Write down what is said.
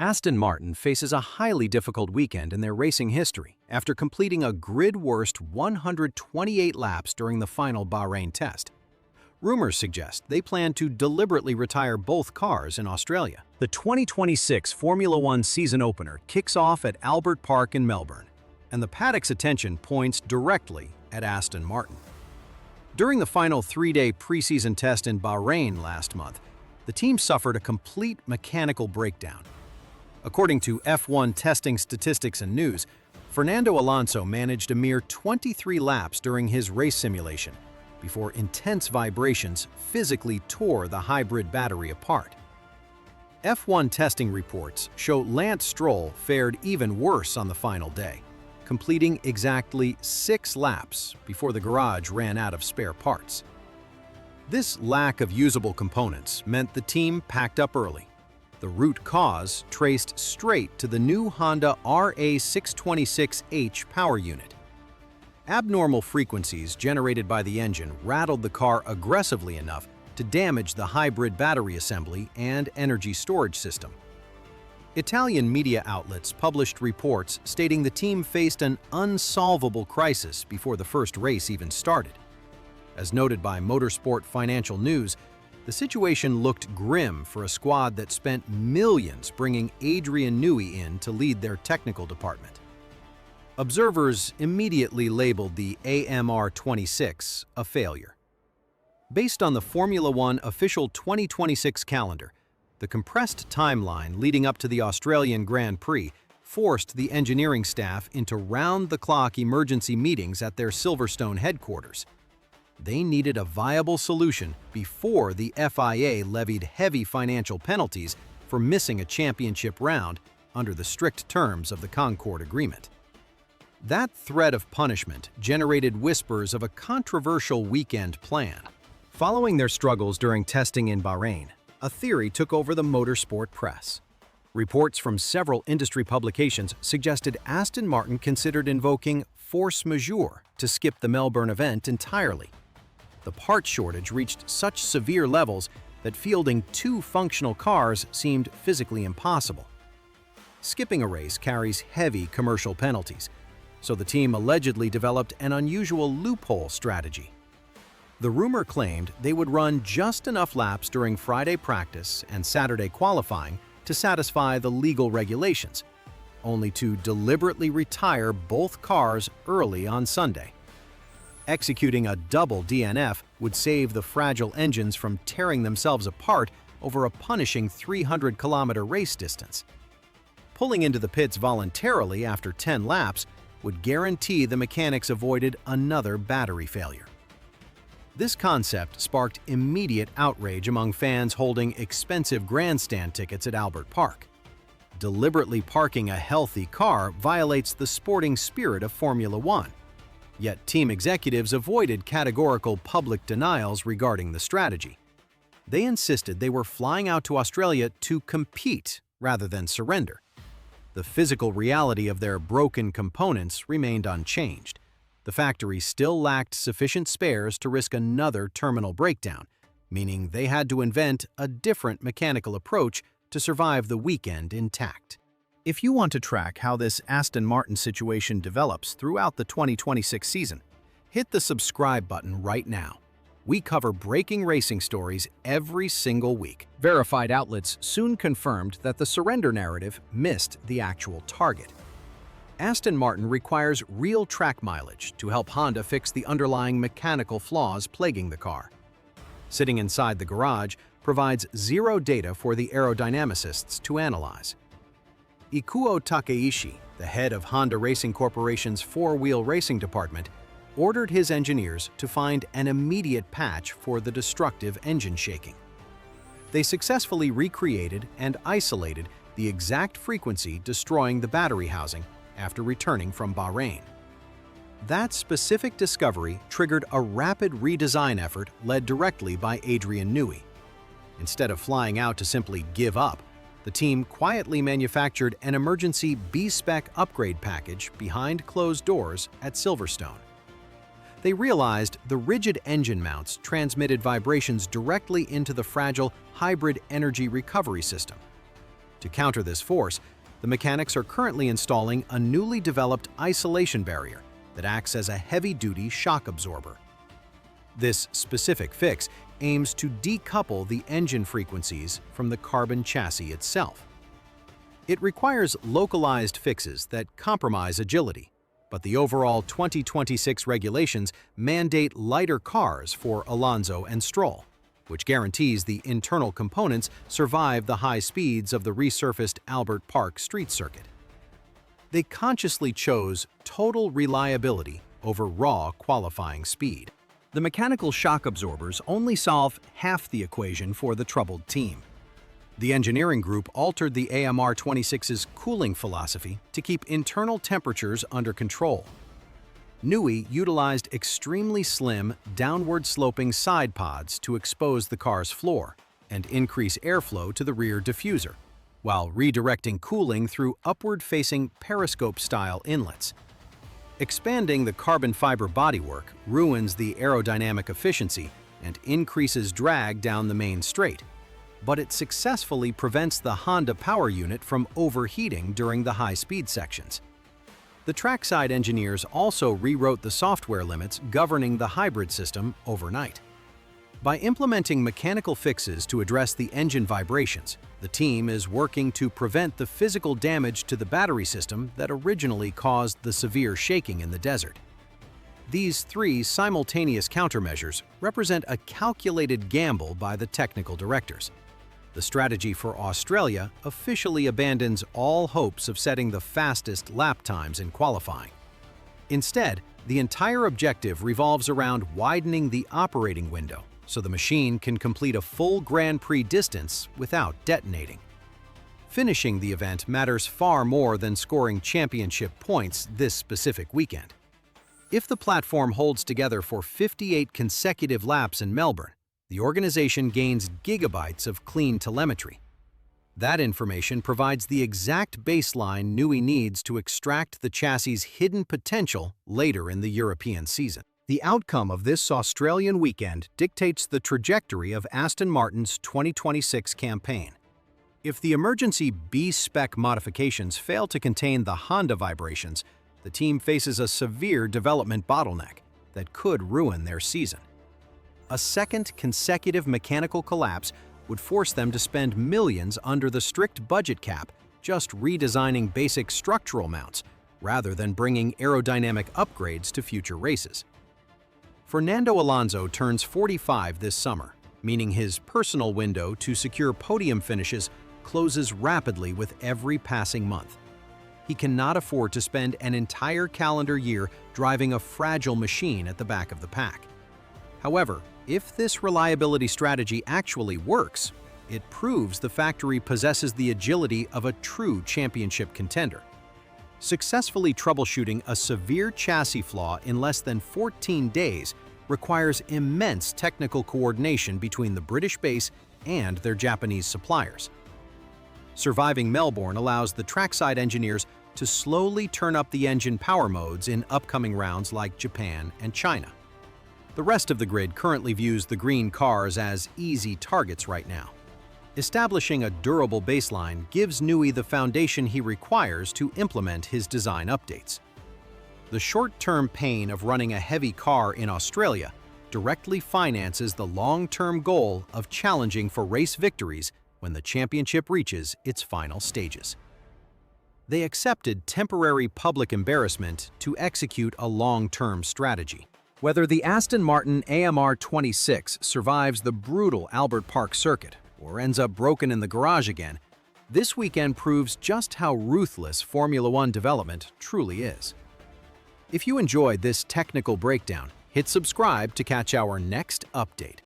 Aston Martin faces a highly difficult weekend in their racing history after completing a grid-worst 128 laps during the final Bahrain test. Rumors suggest they plan to deliberately retire both cars in Australia. The 2026 Formula One season opener kicks off at Albert Park in Melbourne, and the paddock's attention points directly at Aston Martin. During the final three-day preseason test in Bahrain last month, the team suffered a complete mechanical breakdown. According to F1 testing statistics and news, Fernando Alonso managed a mere 23 laps during his race simulation before intense vibrations physically tore the hybrid battery apart. F1 testing reports show Lance Stroll fared even worse on the final day, completing exactly 6 laps before the garage ran out of spare parts. This lack of usable components meant the team packed up early. The root cause traced straight to the new Honda RA626H power unit. Abnormal frequencies generated by the engine rattled the car aggressively enough to damage the hybrid battery assembly and energy storage system. Italian media outlets published reports stating the team faced an unsolvable crisis before the first race even started. As noted by Motorsport Financial News, the situation looked grim for a squad that spent millions bringing Adrian Newey in to lead their technical department. Observers immediately labeled the AMR26 a failure. Based on the Formula One official 2026 calendar, the compressed timeline leading up to the Australian Grand Prix forced the engineering staff into round-the-clock emergency meetings at their Silverstone headquarters. They needed a viable solution before the FIA levied heavy financial penalties for missing a championship round under the strict terms of the Concord Agreement. That threat of punishment generated whispers of a controversial weekend plan. Following their struggles during testing in Bahrain, a theory took over the motorsport press. Reports from several industry publications suggested Aston Martin considered invoking force majeure to skip the Melbourne event entirely. The part shortage reached such severe levels that fielding 2 functional cars seemed physically impossible. Skipping a race carries heavy commercial penalties, so the team allegedly developed an unusual loophole strategy. The rumor claimed they would run just enough laps during Friday practice and Saturday qualifying to satisfy the legal regulations, only to deliberately retire both cars early on Sunday. Executing a double DNF would save the fragile engines from tearing themselves apart over a punishing 300-kilometer race distance. Pulling into the pits voluntarily after 10 laps would guarantee the mechanics avoided another battery failure. This concept sparked immediate outrage among fans holding expensive grandstand tickets at Albert Park. Deliberately parking a healthy car violates the sporting spirit of Formula One. Yet team executives avoided categorical public denials regarding the strategy. They insisted they were flying out to Australia to compete rather than surrender. The physical reality of their broken components remained unchanged. The factory still lacked sufficient spares to risk another terminal breakdown, meaning they had to invent a different mechanical approach to survive the weekend intact. If you want to track how this Aston Martin situation develops throughout the 2026 season, hit the subscribe button right now. We cover breaking racing stories every single week. Verified outlets soon confirmed that the surrender narrative missed the actual target. Aston Martin requires real track mileage to help Honda fix the underlying mechanical flaws plaguing the car. Sitting inside the garage provides zero data for the aerodynamicists to analyze. Ikuo Takeishi, the head of Honda Racing Corporation's four-wheel racing department, ordered his engineers to find an immediate patch for the destructive engine shaking. They successfully recreated and isolated the exact frequency destroying the battery housing after returning from Bahrain. That specific discovery triggered a rapid redesign effort led directly by Adrian Newey. Instead of flying out to simply give up, the team quietly manufactured an emergency B-spec upgrade package behind closed doors at Silverstone. They realized the rigid engine mounts transmitted vibrations directly into the fragile hybrid energy recovery system. To counter this force, the mechanics are currently installing a newly developed isolation barrier that acts as a heavy-duty shock absorber. This specific fix aims to decouple the engine frequencies from the carbon chassis itself. It requires localized fixes that compromise agility, but the overall 2026 regulations mandate lighter cars for Alonso and Stroll, which guarantees the internal components survive the high speeds of the resurfaced Albert Park street circuit. They consciously chose total reliability over raw qualifying speed. The mechanical shock absorbers only solve half the equation for the troubled team. The engineering group altered the AMR26's cooling philosophy to keep internal temperatures under control. Newey utilized extremely slim, downward-sloping side pods to expose the car's floor and increase airflow to the rear diffuser, while redirecting cooling through upward-facing periscope-style inlets. Expanding the carbon fiber bodywork ruins the aerodynamic efficiency and increases drag down the main straight, but it successfully prevents the Honda power unit from overheating during the high-speed sections. The trackside engineers also rewrote the software limits governing the hybrid system overnight. By implementing mechanical fixes to address the engine vibrations, the team is working to prevent the physical damage to the battery system that originally caused the severe shaking in the desert. These three simultaneous countermeasures represent a calculated gamble by the technical directors. The strategy for Australia officially abandons all hopes of setting the fastest lap times in qualifying. Instead, the entire objective revolves around widening the operating window so the machine can complete a full Grand Prix distance without detonating. Finishing the event matters far more than scoring championship points this specific weekend. If the platform holds together for 58 consecutive laps in Melbourne, the organization gains gigabytes of clean telemetry. That information provides the exact baseline Newey needs to extract the chassis' hidden potential later in the European season. The outcome of this Australian weekend dictates the trajectory of Aston Martin's 2026 campaign. If the emergency B-spec modifications fail to contain the Honda vibrations, the team faces a severe development bottleneck that could ruin their season. A second consecutive mechanical collapse would force them to spend millions under the strict budget cap just redesigning basic structural mounts, rather than bringing aerodynamic upgrades to future races. Fernando Alonso turns 45 this summer, meaning his personal window to secure podium finishes closes rapidly with every passing month. He cannot afford to spend an entire calendar year driving a fragile machine at the back of the pack. However, if this reliability strategy actually works, it proves the factory possesses the agility of a true championship contender. Successfully troubleshooting a severe chassis flaw in less than 14 days requires immense technical coordination between the British base and their Japanese suppliers. Surviving Melbourne allows the trackside engineers to slowly turn up the engine power modes in upcoming rounds like Japan and China. The rest of the grid currently views the green cars as easy targets right now. Establishing a durable baseline gives Newey the foundation he requires to implement his design updates. The short-term pain of running a heavy car in Australia directly finances the long-term goal of challenging for race victories when the championship reaches its final stages. They accepted temporary public embarrassment to execute a long-term strategy. Whether the Aston Martin AMR26 survives the brutal Albert Park circuit or ends up broken in the garage again, this weekend proves just how ruthless Formula One development truly is. If you enjoyed this technical breakdown, hit subscribe to catch our next update.